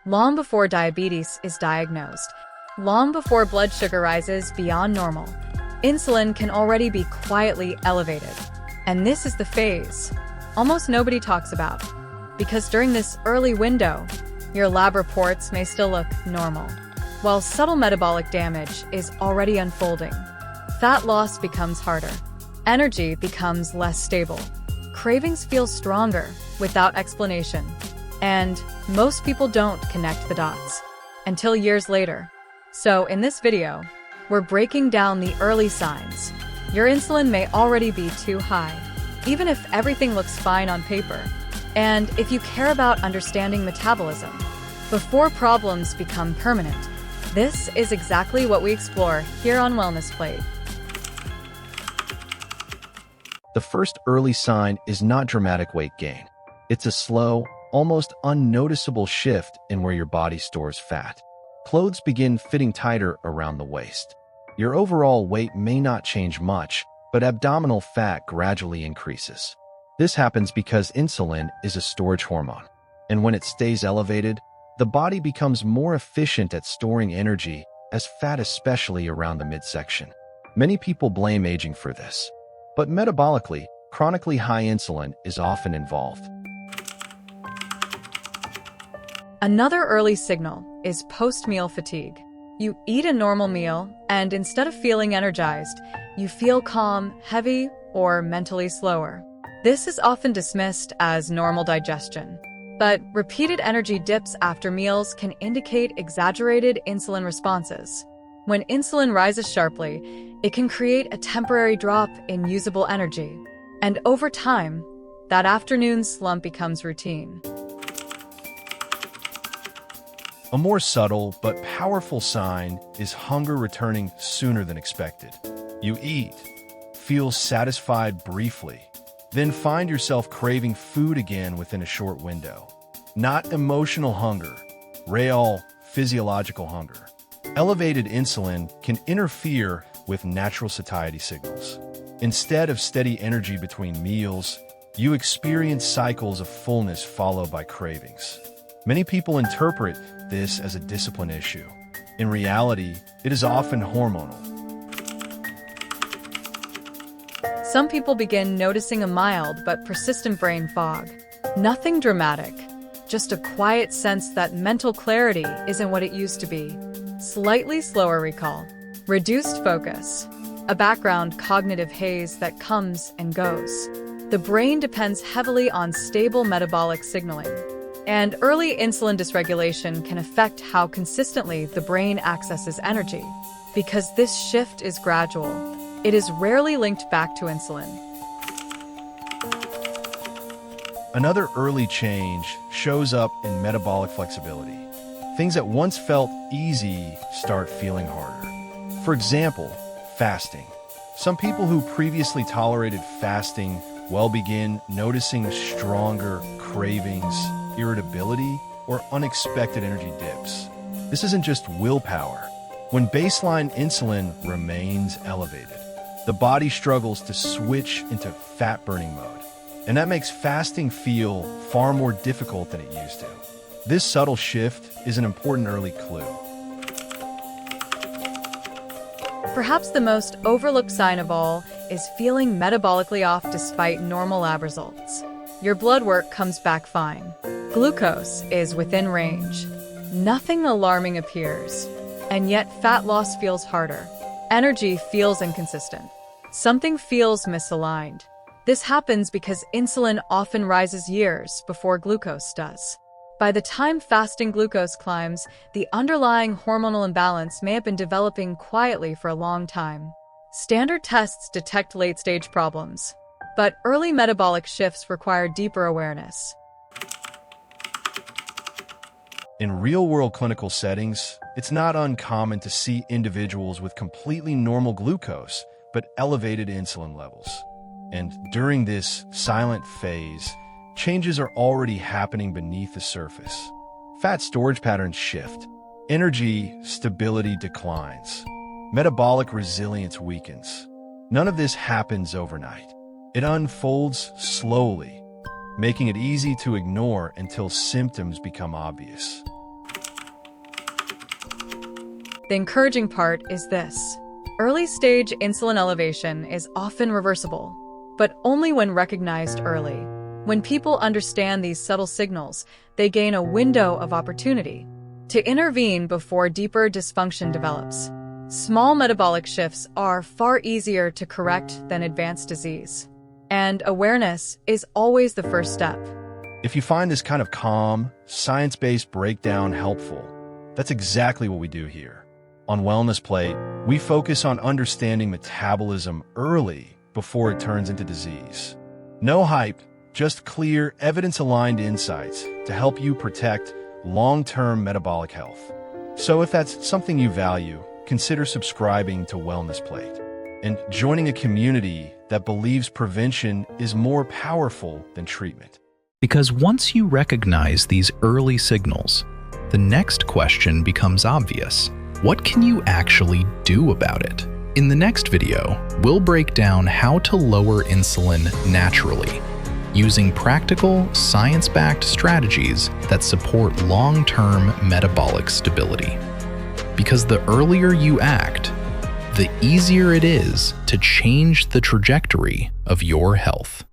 long before diabetes is diagnosed, long before blood sugar rises beyond normal. Insulin can already be quietly elevated. And this is the phase almost nobody talks about, because during this early window, your lab reports may still look normal, while subtle metabolic damage is already unfolding. Fat loss becomes harder. Energy becomes less stable. Cravings feel stronger without explanation. And most people don't connect the dots until years later. So in this video, we're breaking down the early signs. Your insulin may already be too high, even if everything looks fine on paper. And if you care about understanding metabolism before problems become permanent, this is exactly what we explore here on Wellness Plate. The first early sign is not dramatic weight gain. It's a slow, almost unnoticeable shift in where your body stores fat. Clothes begin fitting tighter around the waist. Your overall weight may not change much, but abdominal fat gradually increases. This happens because insulin is a storage hormone, and when it stays elevated, the body becomes more efficient at storing energy as fat, especially around the midsection. Many people blame aging for this, but metabolically, chronically high insulin is often involved. Another early signal is post-meal fatigue. You eat a normal meal, and instead of feeling energized, you feel calm, heavy, or mentally slower. This is often dismissed as normal digestion, but repeated energy dips after meals can indicate exaggerated insulin responses. When insulin rises sharply, it can create a temporary drop in usable energy, and over time, that afternoon slump becomes routine. A more subtle but powerful sign is hunger returning sooner than expected. You eat, feel satisfied briefly, then find yourself craving food again within a short window. Not emotional hunger, real physiological hunger. Elevated insulin can interfere with natural satiety signals. Instead of steady energy between meals, you experience cycles of fullness followed by cravings. Many people interpret this as a discipline issue. In reality, it is often hormonal. Some people begin noticing a mild but persistent brain fog. Nothing dramatic, just a quiet sense that mental clarity isn't what it used to be. Slightly slower recall, reduced focus, a background cognitive haze that comes and goes. The brain depends heavily on stable metabolic signaling, and early insulin dysregulation can affect how consistently the brain accesses energy. Because this shift is gradual, it is rarely linked back to insulin. Another early change shows up in metabolic flexibility. Things that once felt easy start feeling harder. For example, fasting. Some people who previously tolerated fasting begin noticing stronger cravings, irritability, or unexpected energy dips. This isn't just willpower. When baseline insulin remains elevated, the body struggles to switch into fat-burning mode, and that makes fasting feel far more difficult than it used to. This subtle shift is an important early clue. Perhaps the most overlooked sign of all is feeling metabolically off despite normal lab results. Your blood work comes back fine. Glucose is within range. Nothing alarming appears, and yet fat loss feels harder. Energy feels inconsistent. Something feels misaligned. This happens because insulin often rises years before glucose does. By the time fasting glucose climbs, the underlying hormonal imbalance may have been developing quietly for a long time. Standard tests detect late-stage problems, but early metabolic shifts require deeper awareness. In real-world clinical settings, it's not uncommon to see individuals with completely normal glucose but elevated insulin levels. And during this silent phase, changes are already happening beneath the surface. Fat storage patterns shift. Energy stability declines. Metabolic resilience weakens. None of this happens overnight. It unfolds slowly, making it easy to ignore until symptoms become obvious. The encouraging part is this. Early-stage insulin elevation is often reversible, but only when recognized early. When people understand these subtle signals, they gain a window of opportunity to intervene before deeper dysfunction develops. Small metabolic shifts are far easier to correct than advanced disease, and awareness is always the first step. If you find this kind of calm, science-based breakdown helpful, that's exactly what we do here. On Wellness Plate, we focus on understanding metabolism early before it turns into disease. No hype, just clear, evidence-aligned insights to help you protect long-term metabolic health. So if that's something you value, consider subscribing to Wellness Plate and joining a community that believes prevention is more powerful than treatment. Because once you recognize these early signals, the next question becomes obvious. What can you actually do about it? In the next video, we'll break down how to lower insulin naturally, using practical, science-backed strategies that support long-term metabolic stability. Because the earlier you act, the easier it is to change the trajectory of your health.